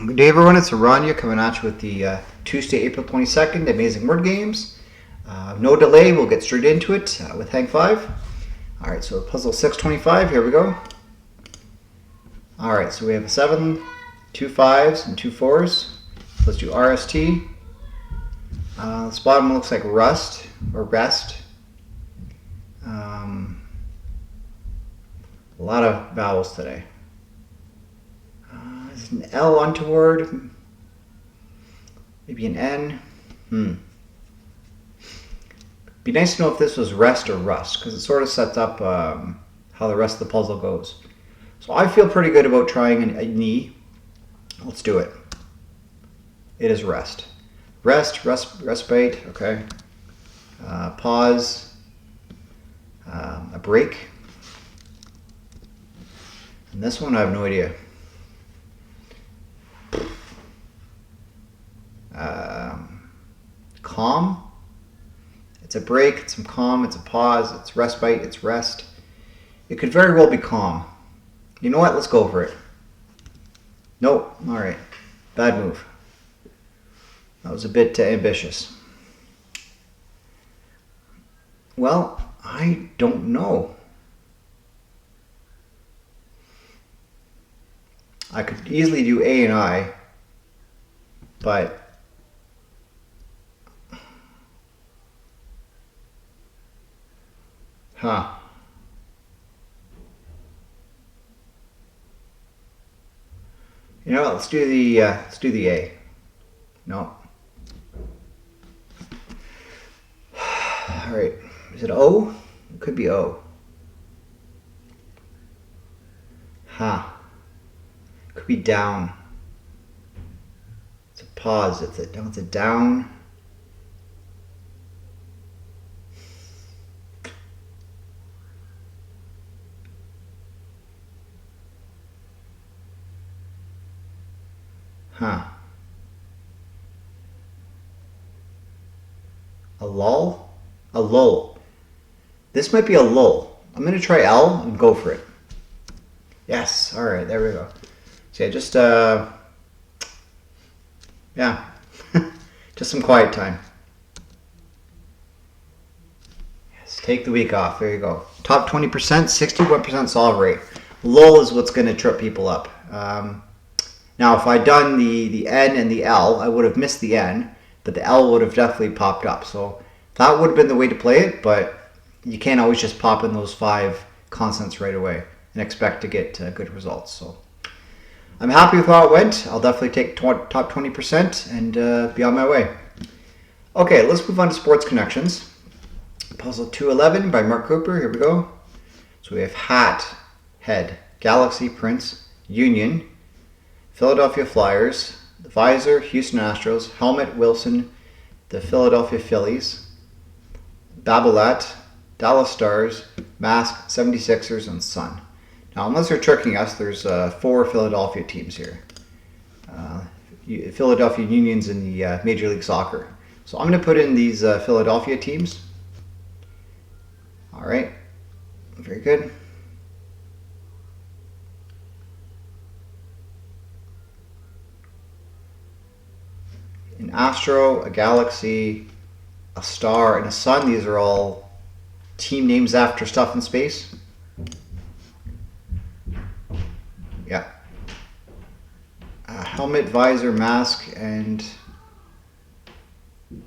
Good day, everyone. It's Aranya coming at you with the Tuesday, April 22nd Amazing Word Games. No delay, we'll get straight into it with Hang 5. Alright, so puzzle 625, here we go. Alright, so we have a 7, 2 5s, and 2 4s. Let's do RST. This bottom looks like rust or rest. A lot of vowels today. Is an L untoward? Maybe an N? Be nice to know if this was rest or rust, because it sort of sets up how the rest of the puzzle goes. So I feel pretty good about trying a knee. Let's do it. It is rest. Respite, okay. Pause. A break. And this one I have no idea. Calm. It's a break, it's some calm, it's a pause, it's respite, it's rest. It could very well be calm. You know what? Let's go for it. Nope. Alright. Bad move. That was a bit ambitious. Well, I don't know. I could easily do A and I, but You know what? Let's do the A. No. All right. Is it O? It could be O. Could be down. It's a pause. It's a down. A lull? A lull. This might be a lull. I'm going to try L and go for it. Yes. All right. There we go. So yeah, just, just some quiet time. Yes. Take the week off. There you go. Top 20%, 61% solve rate. Lull is what's going to trip people up. Now, if I'd done the N and the L, I would have missed the N, but the L would have definitely popped up. So that would have been the way to play it, but you can't always just pop in those 5 consonants right away and expect to get good results. So I'm happy with how it went. I'll definitely take top 20% and be on my way. Okay, let's move on to sports connections. Puzzle 211 by Mark Cooper. Here we go. So we have hat, head, Galaxy, Prince, Union, Philadelphia Flyers, the visor, Houston Astros, helmet, Wilson, the Philadelphia Phillies, Babolat, Dallas Stars, mask, 76ers, and sun. Now, unless they're tricking us, there's 4 Philadelphia teams here. Philadelphia Union's in the Major League Soccer. So I'm going to put in these Philadelphia teams. All right, very good. An astro, a galaxy, a star, and a sun. These are all team names after stuff in space. Yeah. A helmet, visor, mask, and it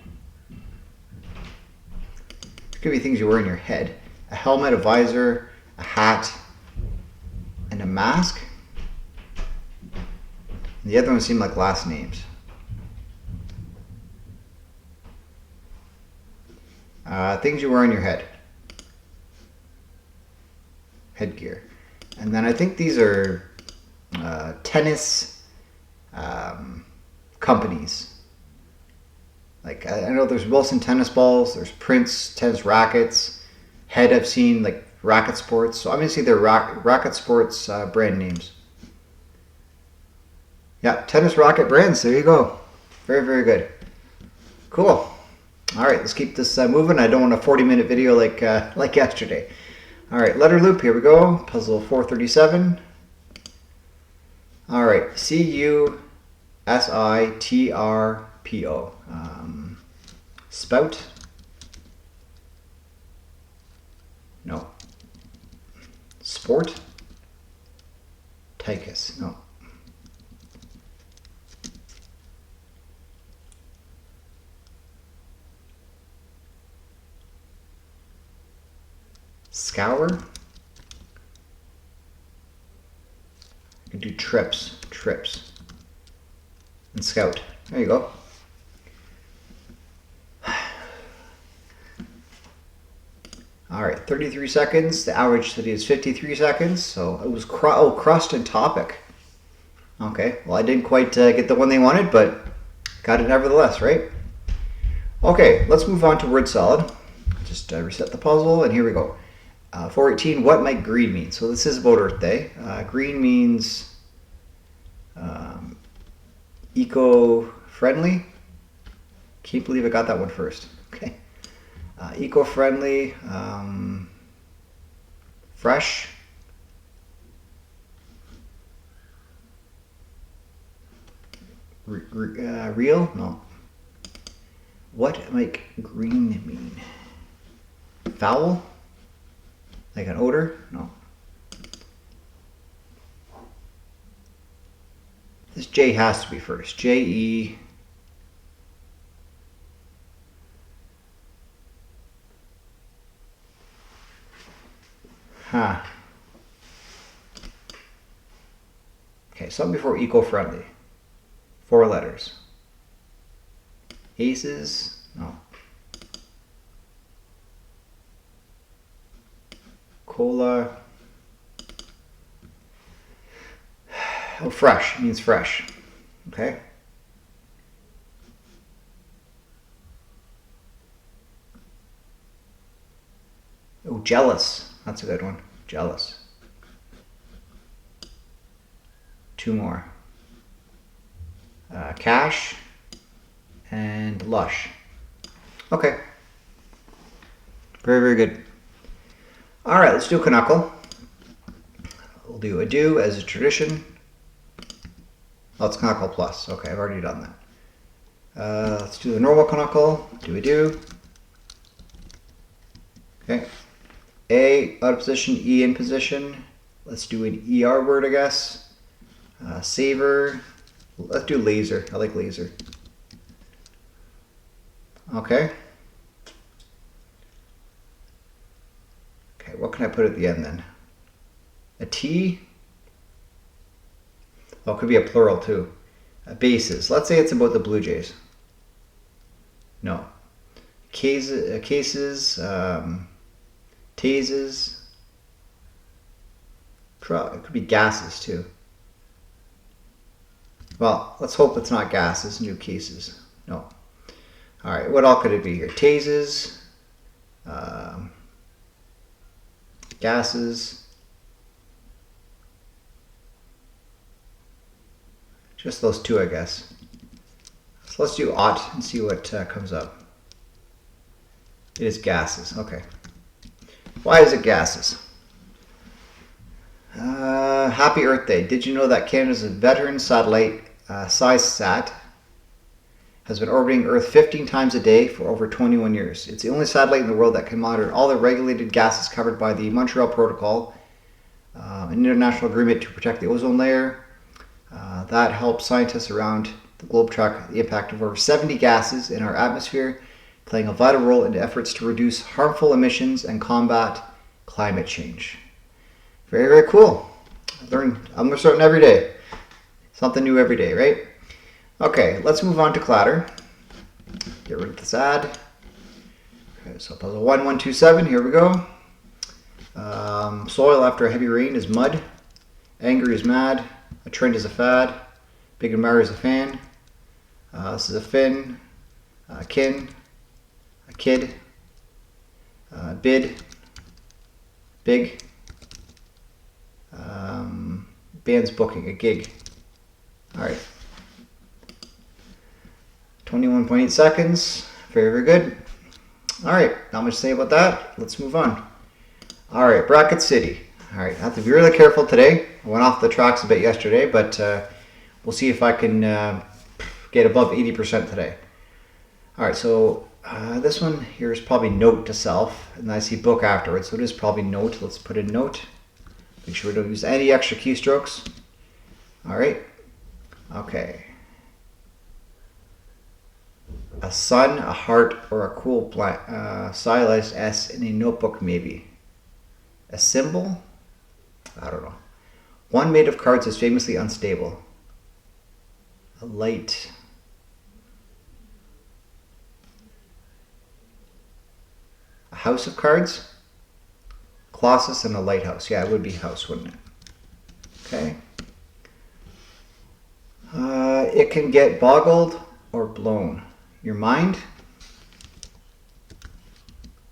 could be things you wear in your head. A helmet, a visor, a hat, and a mask. And the other ones seem like last names. Things you wear on your head. Headgear. And then I think these are tennis companies. Like, I know there's Wilson tennis balls, there's Prince tennis rackets, Head I've seen, like Racket Sports. So I'm going to see their Racket Sports brand names. Yeah, tennis racket brands. There you go. Very, very good. Cool. All right, let's keep this moving. I don't want a 40-minute video like yesterday. All right, letter loop. Here we go. Puzzle 437. All right, S-I-T-R-P-O. Spout. No. Sport. Tychus. No. Scour. I can do trips. And scout. There you go. All right, 33 seconds. The average today is 53 seconds. So it was crust and topic. Okay, well I didn't quite get the one they wanted, but got it nevertheless, right? Okay, let's move on to word salad. Just reset the puzzle, and here we go. 418, what might green mean? So this is about Earth Day. Green means eco-friendly. Can't believe I got that one first. Okay. Eco-friendly, fresh, real? No. What might green mean? Foul? Like an odor? No. This J has to be first. J-E. Huh. Okay, something before eco-friendly. 4 letters. Aces? No. Cola. Oh, fresh. It means fresh. Okay. Oh, jealous. That's a good one. Jealous. 2 more. Cash and lush. Okay. Very, very good. All right, let's do Canuckle. We'll do a do as a tradition. Oh, it's Canuckle plus. Okay, I've already done that. Let's do the normal Canuckle. Do a do. Okay. A out of position, E in position. Let's do an ER word, I guess. Savor. Let's do laser. I like laser. Okay. Okay, what can I put at the end then? A T? Oh, it could be a plural too. Bases. Let's say it's about the Blue Jays. No. Cases, tases. It could be gases too. Well, let's hope it's not gases. New cases. No. All right, what all could it be here? Tases, gases. Just those 2, I guess. So let's do ought and see what comes up. It is gases. Okay. Why is it gases? Happy Earth Day. Did you know that Canada's veteran satellite, SciSat, has been orbiting Earth 15 times a day for over 21 years. It's the only satellite in the world that can monitor all the regulated gases covered by the Montreal Protocol, an international agreement to protect the ozone layer. That helps scientists around the globe track the impact of over 70 gases in our atmosphere, playing a vital role in efforts to reduce harmful emissions and combat climate change. Very, very cool. I'm learning every day. Something new every day, right? Okay, let's move on to Cladder. Get rid of this ad. Okay, so puzzle 1127, here we go. Soil after a heavy rain is mud. Angry is mad. A trend is a fad. Big and Mary is a fan. This is a fin. Kin. A kid. Bid. Big. Band's booking, a gig. Alright. 21.8 seconds. Very, very good. Alright, not much to say about that. Let's move on. Alright, Bracket City. Alright, I have to be really careful today. I went off the tracks a bit yesterday, but we'll see if I can get above 80% today. All right, so this one here is probably note to self, and I see book afterwards, so it is probably note. Let's put in note. Make sure we don't use any extra keystrokes. All right, okay. A sun, a heart, or a cool stylized S in a notebook maybe. A symbol? I don't know. One made of cards is famously unstable. A light. A house of cards? Colossus and a lighthouse. Yeah, it would be house, wouldn't it? Okay. It can get boggled or blown. Your mind?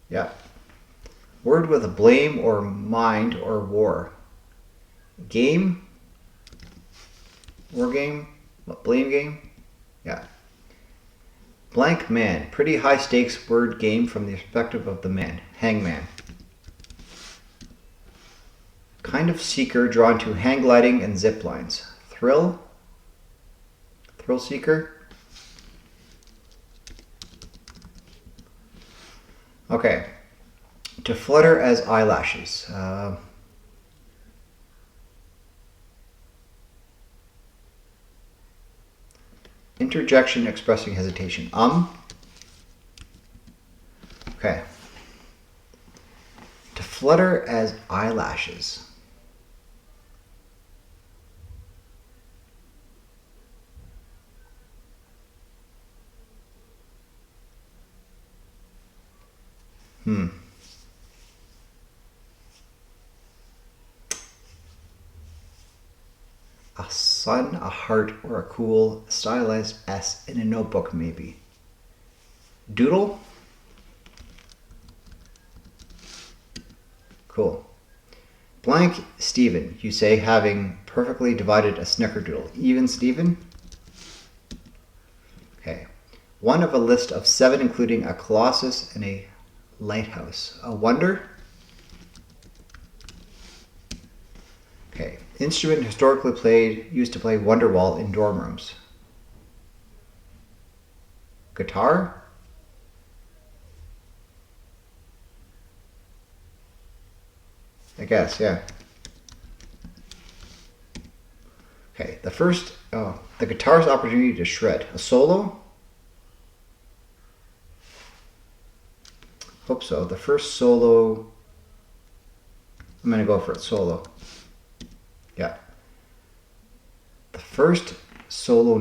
Yeah. Word with a blame or mind or war. Game? War game? Blame game? Yeah. Blank man. Pretty high stakes word game from the perspective of the man. Hangman. Kind of seeker drawn to hang gliding and zip lines. Thrill? Thrill seeker? Okay. To flutter as eyelashes. Interjection expressing hesitation. Okay. To flutter as eyelashes. A sun, a heart, or a cool stylized S in a notebook maybe. Doodle? Cool. Blank Stephen, you say, having perfectly divided a snickerdoodle. Even Stephen? Okay. One of a list of 7 including a colossus and a lighthouse. A wonder? Okay. Instrument historically used to play Wonderwall in dorm rooms. Guitar? I guess, yeah. Okay, the guitar's opportunity to shred. A solo? Hope so. The first solo, I'm gonna go for it, solo. Yeah. The first solo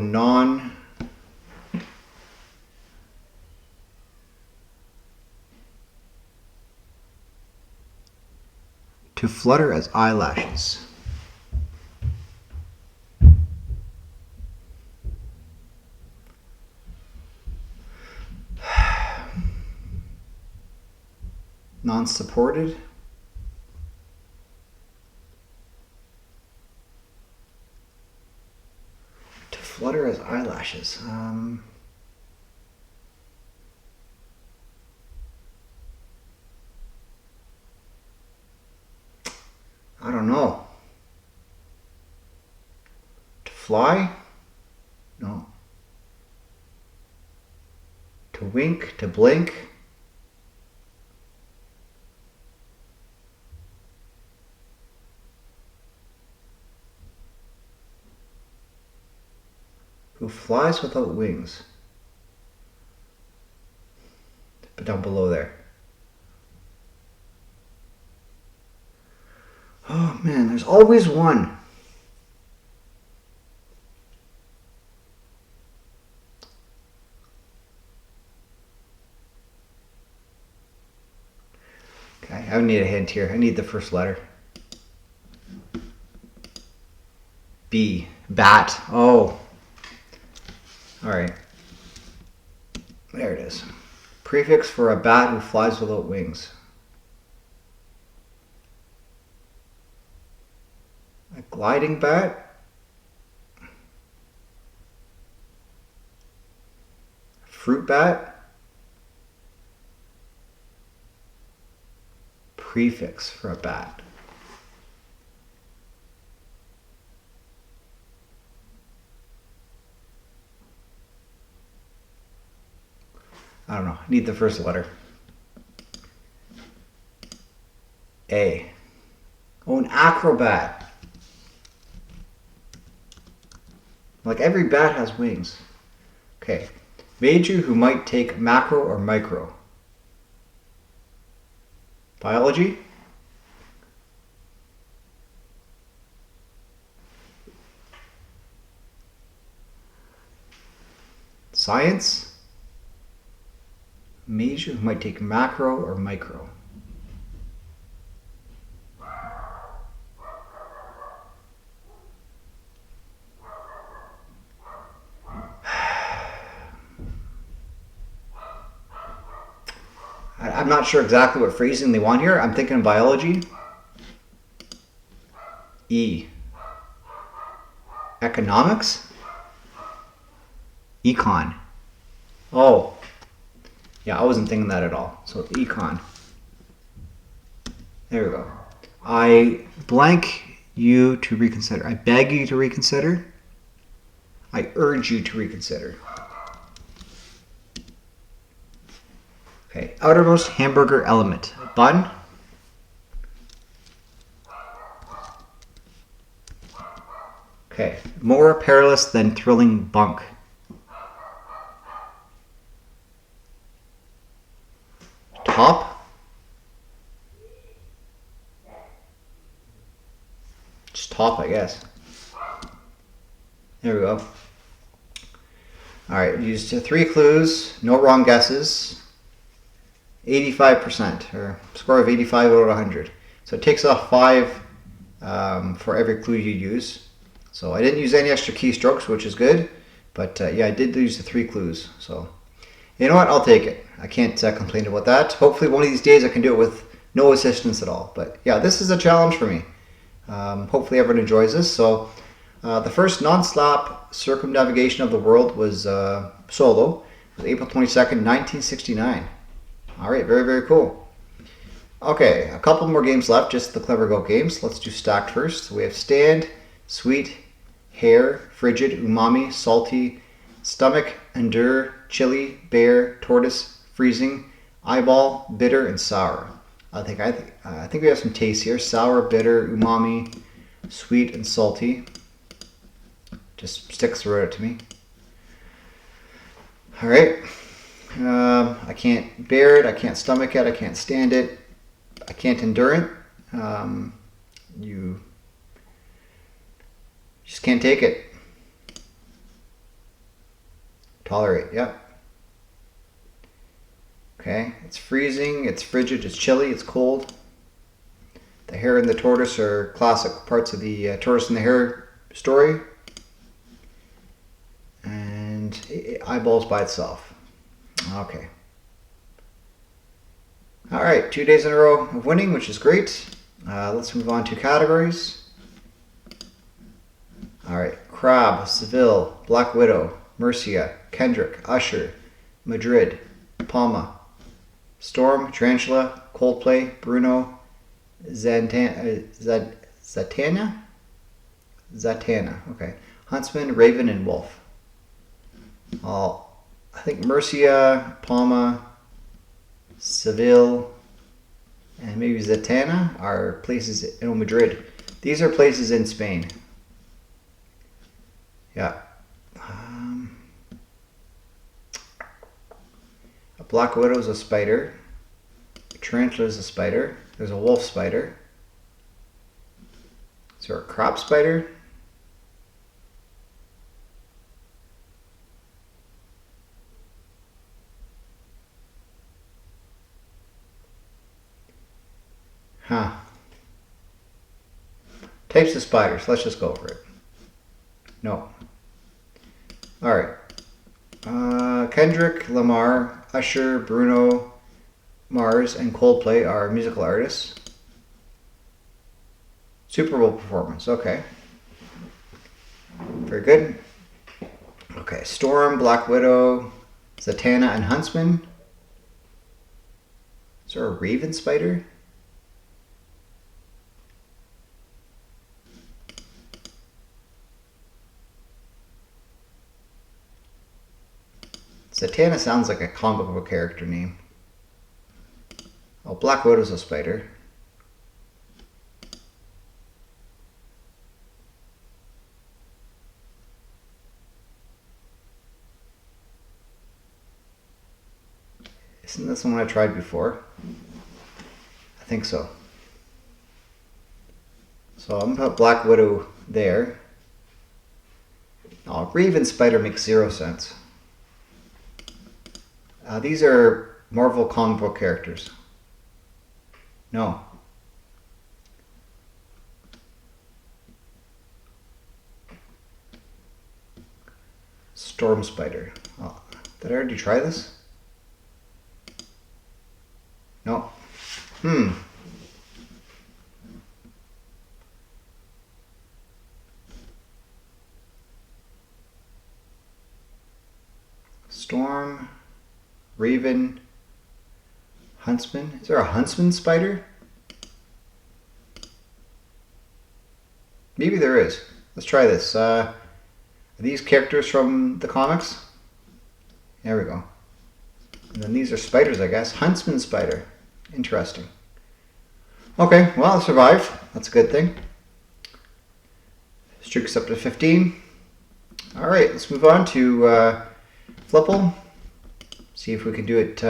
to flutter as eyelashes. Non-supported. To flutter as eyelashes. I don't know. To fly? No. To wink, to blink. Who flies without wings? But down below there. Oh man, there's always one. Okay, I need a hint here. I need the first letter. B. Bat. Oh. Alright. There it is. Prefix for a bat who flies without wings. A gliding bat? Fruit bat? Prefix for a bat. I don't know. I need the first letter. A. Oh, an acrobat. Like every bat has wings. Okay. Major who might take macro or micro. Biology. Science. Major who might take macro or micro. I'm not sure exactly what phrasing they want here. I'm thinking biology. E. Economics. Econ. Oh. Yeah, I wasn't thinking that at all. So econ. There we go. I blank you to reconsider. I beg you to reconsider. I urge you to reconsider. Okay, outermost hamburger element. Bun. Okay, more perilous than thrilling bunk. Top. Just top, I guess. There we go. Alright, used 3 clues, no wrong guesses. 85%, or score of 85 out of 100. So it takes off 5 for every clue you use. So I didn't use any extra keystrokes, which is good. But yeah, I did use the 3 clues. So you know what? I'll take it. I can't complain about that. Hopefully one of these days I can do it with no assistance at all. But yeah, this is a challenge for me. Hopefully everyone enjoys this. So the first non-slap circumnavigation of the world was solo. It was April 22nd, 1969. All right, very, very cool. Okay, a couple more games left, just the Clever Goat games. Let's do stacked first. So we have stand, sweet, hair, frigid, umami, salty, stomach, endure, chili, bear, tortoise, freezing, eyeball, bitter, and sour. I think we have some taste here. Sour, bitter, umami, sweet, and salty. Just sticks through it to me. All right. I can't bear it. I can't stomach it. I can't stand it. I can't endure it. You just can't take it. Tolerate. Yep. Okay. It's freezing. It's frigid. It's chilly. It's cold. The hare and the tortoise are classic parts of the tortoise and the hare story. And eyeballs by itself. Okay. All right, 2 days in a row of winning, which is great. Let's move on to categories. All right, Crab, Seville, Black Widow, Murcia, Kendrick, Usher, Madrid, Palma, Storm, Tarantula, Coldplay, Bruno, Zatanna? Zatanna, okay. Huntsman, Raven, and Wolf. I think Murcia, Palma, Seville, and maybe Zatanna are places in Madrid. These are places in Spain. Yeah. A black widow is a spider. A tarantula is a spider. There's a wolf spider. Is there a crop spider? Huh. Types of spiders. Let's just go for it. No. All right. Kendrick Lamar, Usher, Bruno Mars, and Coldplay are musical artists. Super Bowl performance. Okay. Very good. Okay. Storm, Black Widow, Zatanna, and Huntsman. Is there a raven spider? Zatanna sounds like a comic book character name. Oh, Black Widow's a spider. Isn't this the one I tried before? I think so. So I'm gonna put Black Widow there. Oh, Raven Spider makes 0 sense. These are Marvel comic book characters. No. Storm Spider. Oh, did I already try this? No. Storm, Raven, Huntsman. Is there a Huntsman spider? Maybe there is. Let's try this. Are these characters from the comics? There we go. And then these are spiders, I guess. Huntsman spider. Interesting. Okay, well, I survived. That's a good thing. Streak's up to 15. All right, let's move on to Flipple. See if we can do it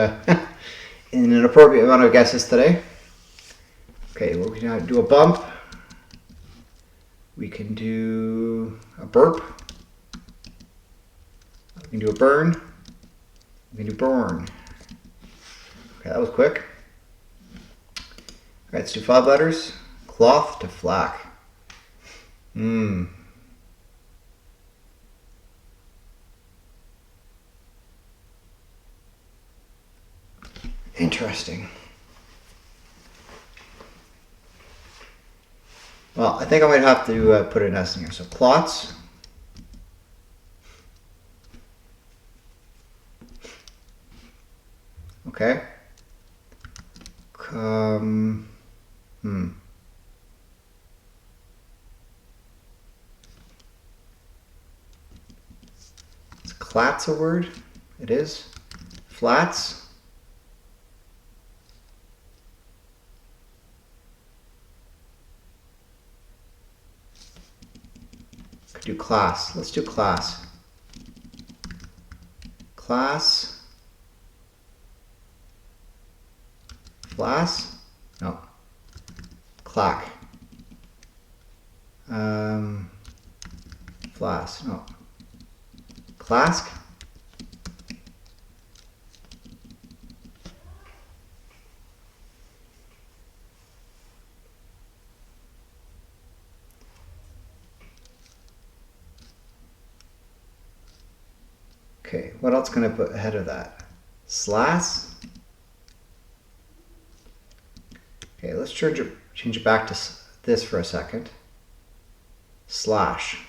in an appropriate amount of guesses today. Okay, we're going to do a bump. We can do a burp. We can do a burn. We can do burn. Okay, that was quick. All right, let's do 5 letters. Cloth to flack. Interesting. Well, I think I might have to put an S in here. So clots. Okay. Is clat's a word? It is. Flats. Could do class. Let's do class. Class. Flask? No. Clack. Flask. No. Clask? Okay, what else can I put ahead of that? Slash? Okay, let's change it back to this for a second. Slash.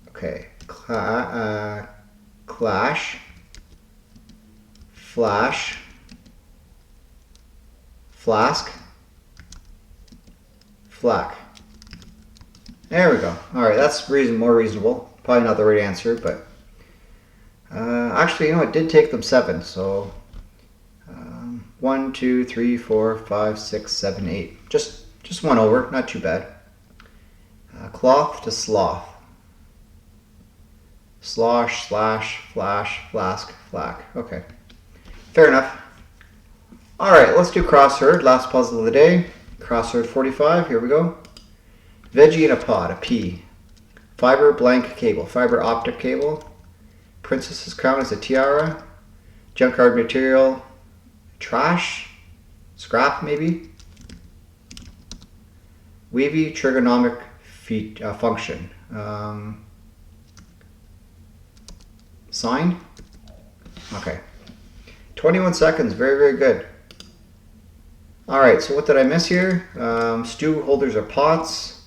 Okay, clash. Flash. Flask. Flack. There we go. All right, that's more reasonable. Probably not the right answer, but actually, you know, it did take them 7. So 1, 2, 3, 4, 5, 6, 7, 8. Just one over. Not too bad. Cloth to sloth. Slosh, slash, flash, flask, flack. Okay. Fair enough. All right, let's do CrossHerd. Last puzzle of the day. CrossHerd 45. Here we go. Veggie in a pod. A P. Fiber blank cable. Fiber optic cable. Princess's crown is a tiara. Junkyard material. Trash. Scrap maybe. Wavy trigonomic function. Sign. Okay. 21 seconds, very, very good. All right, so what did I miss here? Stew holders are pots.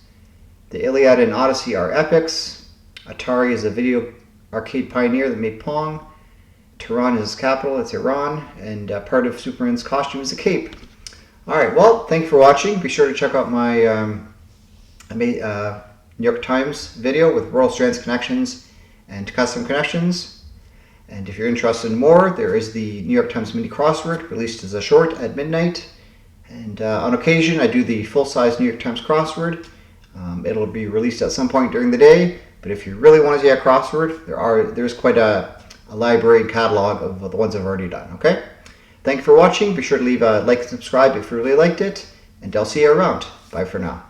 The Iliad and Odyssey are epics. Atari is a video arcade pioneer that made Pong. Tehran is capital, it's Iran, and part of Superman's costume is a cape. Alright, well, thanks for watching. Be sure to check out my New York Times video with Wordle, Strands, Connections, and custom connections. And if you're interested in more, there is the New York Times Mini Crossword, released as a short at midnight. And on occasion, I do the full-size New York Times crossword. It'll be released at some point during the day. But if you really want to see a crossword, there's quite a library and catalog of the ones I've already done. Okay? Thank you for watching. Be sure to leave a like and subscribe if you really liked it. And I'll see you around. Bye for now.